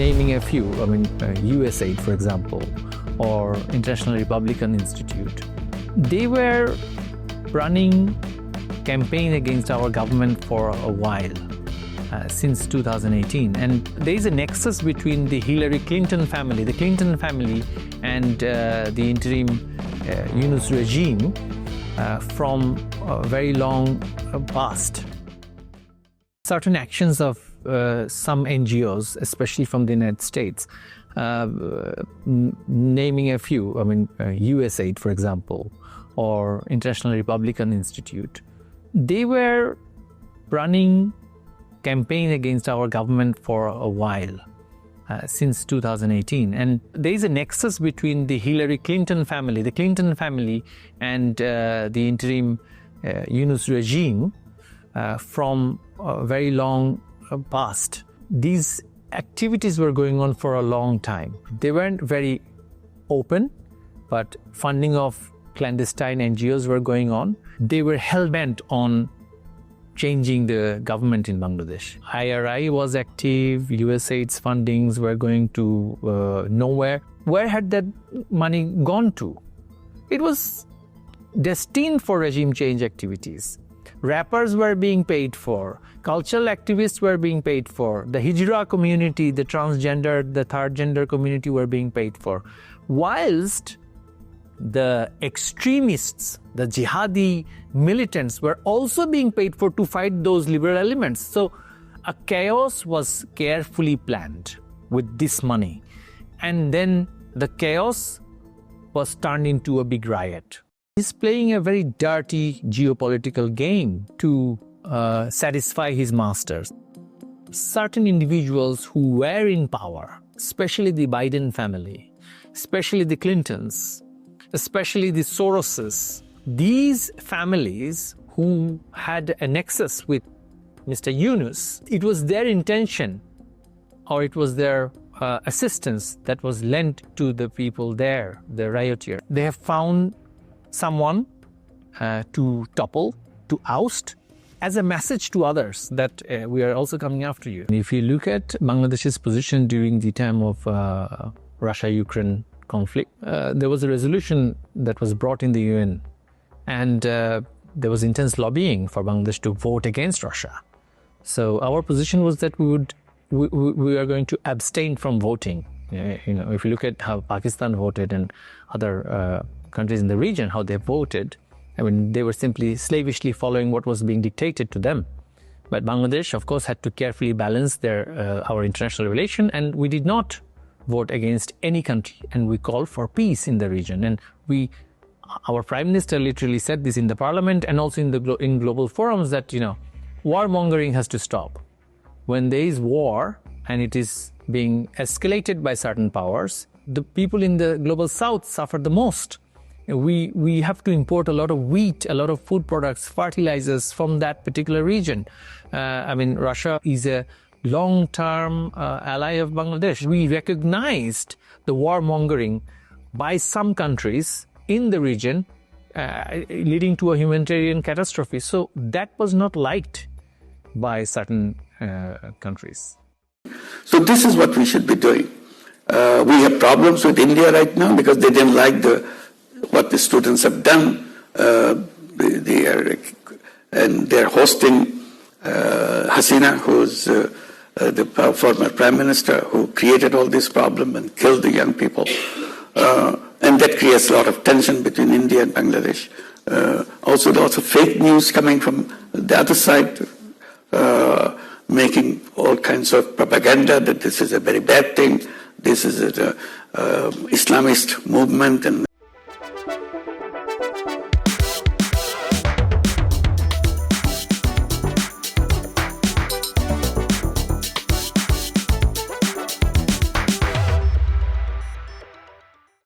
naming a few, USAID, for example, or International Republican Institute, they were running campaign against our government for a while, since 2018. And there is a nexus between the Hillary Clinton family, and the interim Yunus regime from a very long past. Certain actions of some NGOs, especially from the United States, naming a few, USAID, for example, or International Republican Institute, they were running campaign against our government for a while, since 2018. And there is a nexus between the Hillary Clinton family, and the interim Yunus regime from a very long past. These activities were going on for a long time. They weren't very open, but funding of clandestine NGOs were going on. They were hell-bent on changing the government in Bangladesh. IRI was active, USAID's fundings were going to nowhere. Where had that money gone to? It was destined for regime change activities. Rappers were being paid for, cultural activists were being paid for, the Hijra community, the transgender, the third gender community were being paid for. Whilst the extremists, the jihadi militants were also being paid for to fight those liberal elements. So a chaos was carefully planned with this money. And then the chaos was turned into a big riot. He's playing a very dirty geopolitical game to satisfy his masters. Certain individuals who were in power, especially the Biden family, especially the Clintons, especially the Soroses, these families who had a nexus with Mr. Yunus, it was their intention or it was their assistance that was lent to the people there, the rioteer. They have found someone to topple, to oust, as a message to others that we are also coming after you. If you look at Bangladesh's position during the time of Russia-Ukraine conflict, there was a resolution that was brought in the UN, and there was intense lobbying for Bangladesh to vote against Russia. So our position was that we are going to abstain from voting. If you look at how Pakistan voted and other countries in the region, how they voted, they were simply slavishly following what was being dictated to them. But Bangladesh, of course, had to carefully balance our international relation, and we did not vote against any country, and we called for peace in the region. And our Prime Minister literally said this in the Parliament and also in global forums that, warmongering has to stop. When there is war and it is being escalated by certain powers, the people in the global south suffer the most. We have to import a lot of wheat, a lot of food products, fertilizers from that particular region. Russia is a long-term ally of Bangladesh. We recognized the warmongering by some countries in the region, leading to a humanitarian catastrophe. So that was not liked by certain countries. So this is what we should be doing. We have problems with India right now because they didn't like what the students have done. They're hosting Hasina, who's the former prime minister, who created all this problem and killed the young people. And that creates a lot of tension between India and Bangladesh. Also, lots of fake news coming from the other side, making all kinds of propaganda that this is a very bad thing, this is an Islamist movement, and